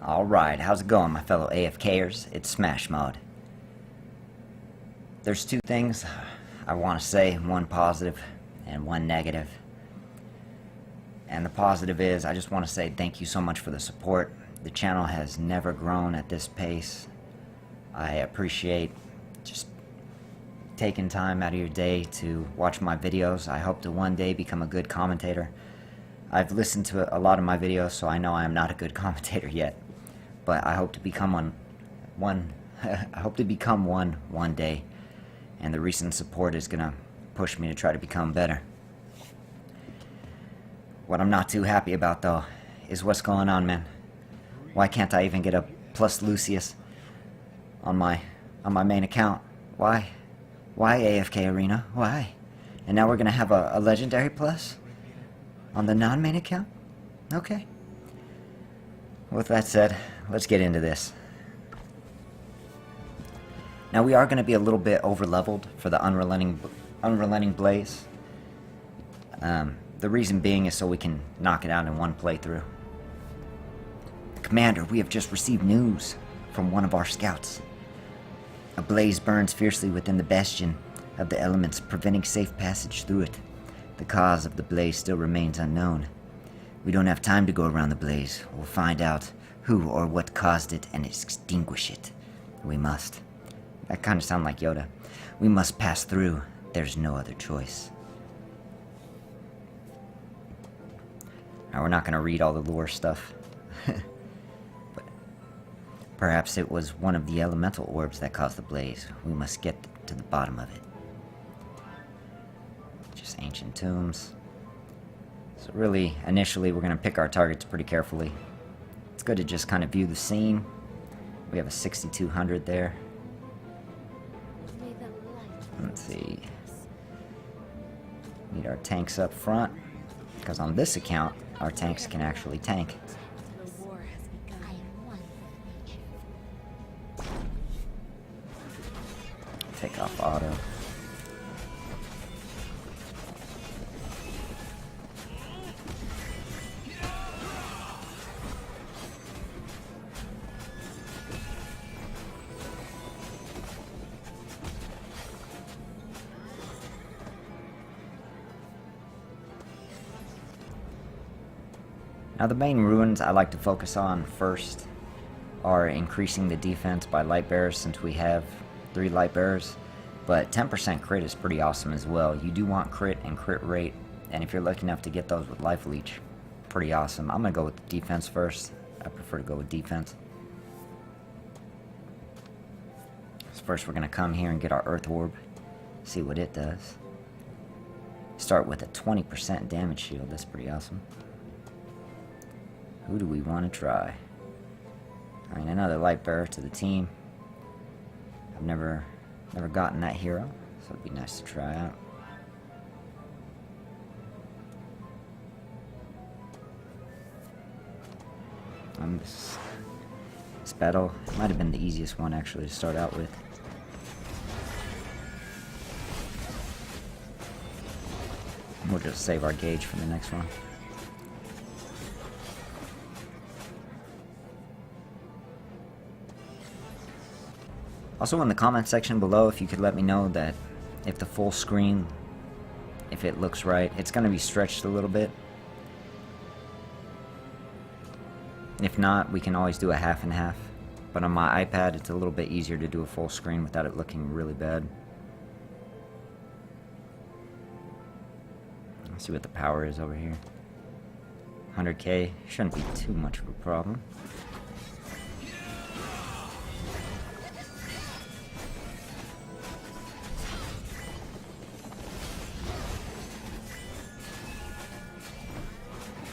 Alright, how's it going, my fellow AFKers? It's Smashmode. There's two things I want to say, one positive and one negative. And the positive is, I just want to say thank you so much for the support. The channel has never grown at this pace. I appreciate just taking time out of your day to watch my videos. I hope to one day become a good commentator. I've listened to a lot of my videos, so I know I am not a good commentator yet. But I hope to become one I hope to become one day, and the recent support is gonna push me to try to become better. What I'm not too happy about though is what's going on, man. Why can't I even get a plus Lucius on my main account? Why AFK Arena? Why? And now we're gonna have a legendary plus on the non-main account? Okay. With that said, let's get into this. Now we are going to be a little bit over-leveled for the Unrelenting Blaze. The reason being is so we can knock it out in one playthrough. Commander, we have just received news from one of our scouts. A blaze burns fiercely within the bastion of the elements, preventing safe passage through it. The cause of the blaze still remains unknown. We don't have time to go around the blaze. We'll find out who or what caused it and extinguish it. We must. That kind of sounds like Yoda. We must pass through. There's no other choice. Now, we're not going to read all the lore stuff. But perhaps it was one of the elemental orbs that caused the blaze. We must get to the bottom of it. Just ancient tombs. So really, initially, we're going to pick our targets pretty carefully. It's good to just kind of view the scene. We have a 6200 there. Let's see. Need our tanks up front, because on this account, our tanks can actually tank. Take off auto. Now the main ruins I like to focus on first are increasing the defense by light bearers, since we have 3 light bearers, but 10% crit is pretty awesome as well. You do want crit and crit rate, and if you're lucky enough to get those with life leech, pretty awesome. I'm gonna go with defense first. I prefer to go with defense. So first we're gonna come here and get our earth orb, see what it does. Start with a 20% damage shield. That's pretty awesome. Who do we want to try? I mean, another light bearer to the team. I've never gotten that hero, so it'd be nice to try out. This battle might have been the easiest one actually to start out with. We'll just save our gauge for the next one. Also, in the comment section below, if you could let me know that if the full screen, if it looks right, it's going to be stretched a little bit. If not, we can always do a half and half. But on my iPad, it's a little bit easier to do a full screen without it looking really bad. Let's see what the power is over here. 100k, shouldn't be too much of a problem.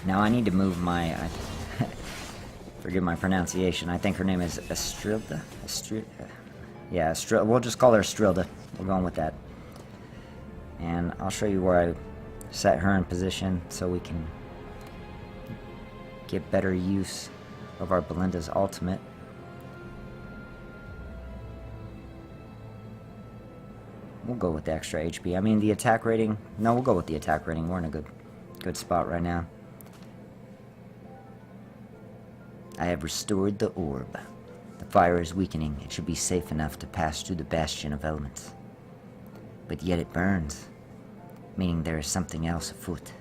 Now I need to move my, forgive my pronunciation, I think her name is Estrilda? Yeah, we'll just call her Estrilda. We're going with that. And I'll show you where I set her in position so we can get better use of our Belinda's ultimate. We'll go with the extra HP. I mean, the attack rating, no, we'll go with the attack rating. We're in a good spot right now. I have restored the orb. The fire is weakening. It should be safe enough to pass through the bastion of elements. But yet it burns, meaning there is something else afoot.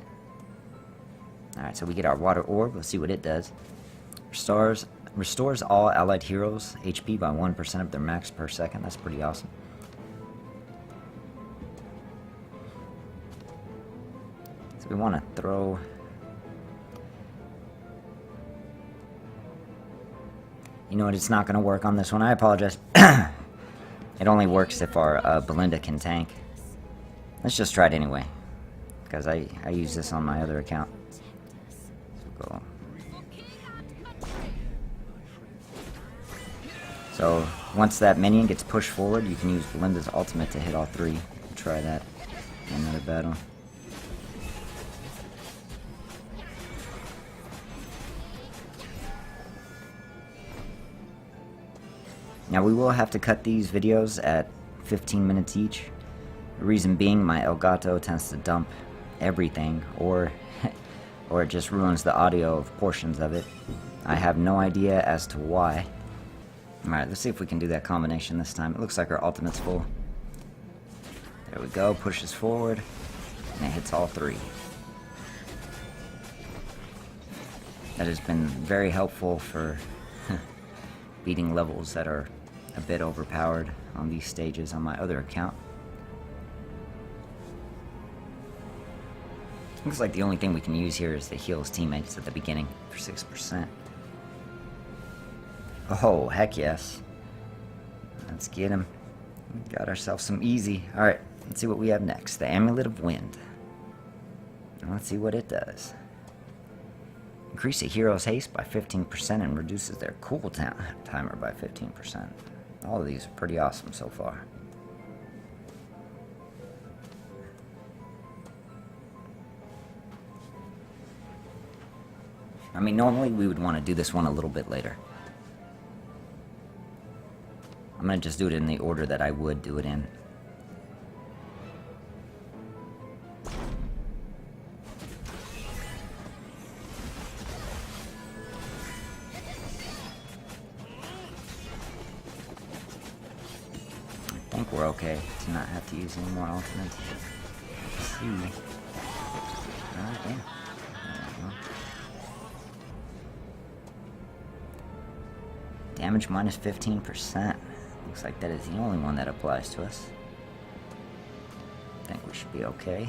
Alright, so we get our water orb. Let's see what it does. Restores all allied heroes HP by 1% of their max per second. That's pretty awesome. So we want to throw... You know what, it's not going to work on this one. I apologize. It only works if our Belinda can tank. Let's just try it anyway, because I use this on my other account. So, so once that minion gets pushed forward, you can use Belinda's ultimate to hit all three. We'll try that in another battle. Now we will have to cut these videos at 15 minutes each. The reason being my Elgato tends to dump everything, or it just ruins the audio of portions of it. I have no idea as to why. Alright, let's see if we can do that combination this time. It looks like our ultimate's full. There we go, pushes forward, and it hits all three. That has been very helpful for beating levels that are a bit overpowered on these stages on my other account. Looks like the only thing we can use here is to heal his teammates at the beginning for 6%. Oh, heck yes. Let's get him. We got ourselves some easy. Alright, let's see what we have next. The Amulet of Wind. And let's see what it does. Increase a hero's haste by 15% and reduces their cooldown timer by 15%. All of these are pretty awesome so far. I mean, normally we would want to do this one a little bit later. I'm going to just do it in the order that I would do it in. I think we're okay to not have to use any more ultimates. Let's see. Alright, yeah. Damage minus 15%. Looks like that is the only one that applies to us. I think we should be okay.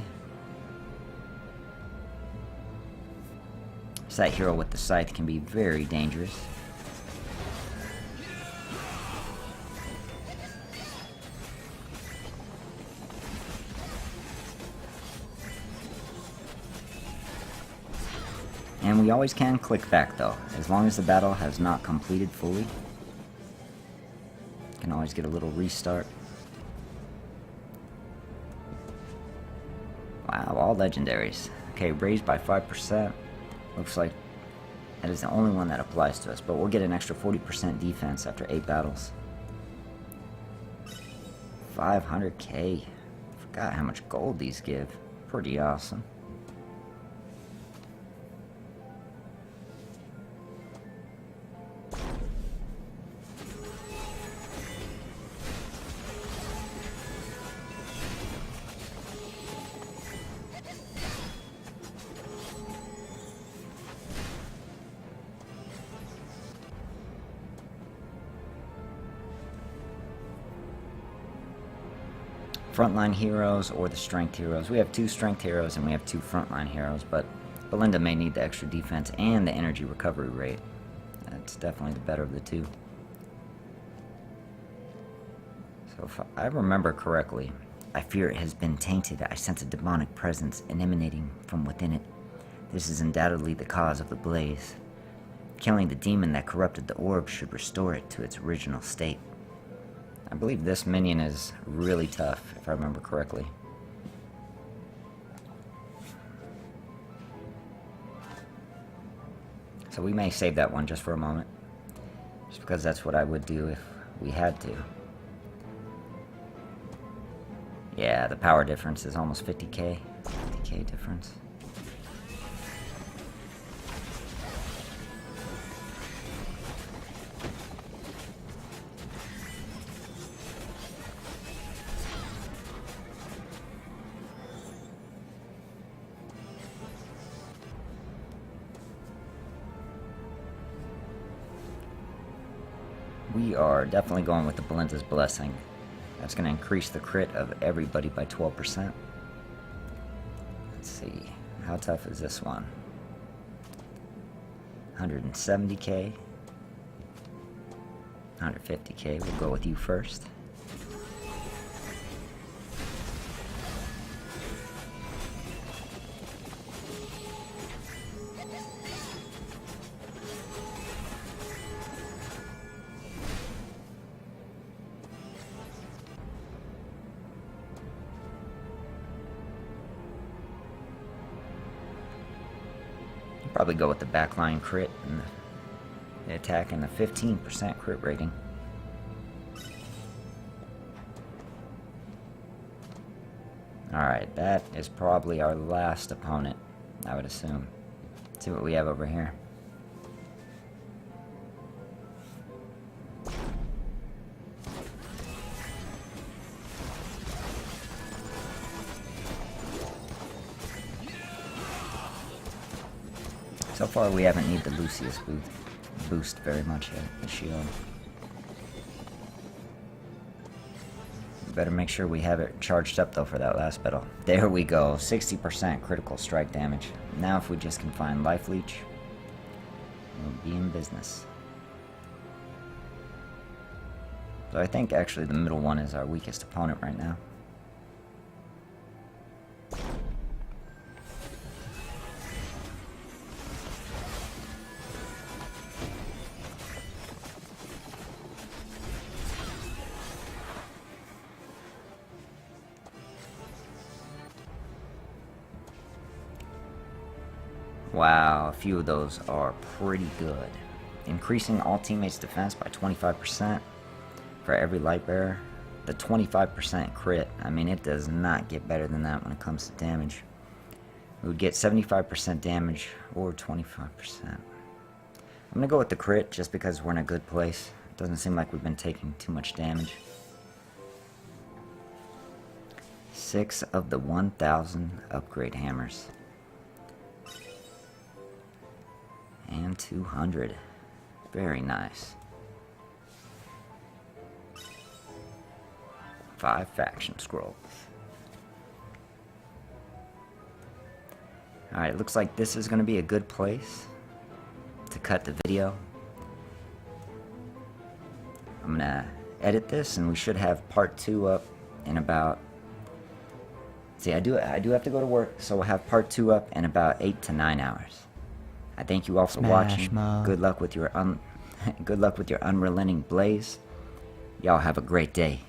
That hero with the scythe can be very dangerous. And we always can click back though, as long as the battle has not completed fully. Can always get a little restart. Wow, all legendaries. Okay, raised by 5%. Looks like that is the only one that applies to us, but we'll get an extra 40% defense after 8 battles. 500k. Forgot how much gold these give. Pretty awesome. Frontline heroes or the strength heroes. We have 2 strength heroes and we have 2 frontline heroes, but Belinda may need the extra defense and the energy recovery rate. That's definitely the better of the 2. So if I remember correctly, I fear it has been tainted. I sense a demonic presence emanating from within it. This is undoubtedly the cause of the blaze. Killing the demon that corrupted the orb should restore it to its original state. I believe this minion is really tough, if I remember correctly. So we may save that one just for a moment. Just because that's what I would do if we had to. Yeah, the power difference is almost 50k. 50k difference. We are definitely going with the Belinda's Blessing. That's going to increase the crit of everybody by 12%. Let's see. How tough is this one? 170k. 150k. We'll go with you first. Probably go with the backline crit and the attack and the 15% crit rating. Alright, that is probably our last opponent, I would assume. Let's see what we have over here. So far, we haven't needed the Lucius boost very much yet, the shield. We better make sure we have it charged up, though, for that last battle. There we go, 60% critical strike damage. Now if we just can find Life Leech, we'll be in business. So I think, actually, the middle one is our weakest opponent right now. Wow, a few of those are pretty good. Increasing all teammates' defense by 25% for every light bearer. The 25% crit, I mean, it does not get better than that when it comes to damage. We would get 75% damage or 25%. I'm gonna go with the crit just because we're in a good place. It doesn't seem like we've been taking too much damage. 6 of the 1,000 upgrade hammers. And 200. Very nice. 5 faction scrolls. Alright, looks like this is going to be a good place to cut the video. I'm going to edit this and we should have part 2 up in about... See, I do have to go to work, so we'll have part 2 up in about 8 to 9 hours. I thank you all for watching. Good luck with your Unrelenting Blaze. Y'all have a great day.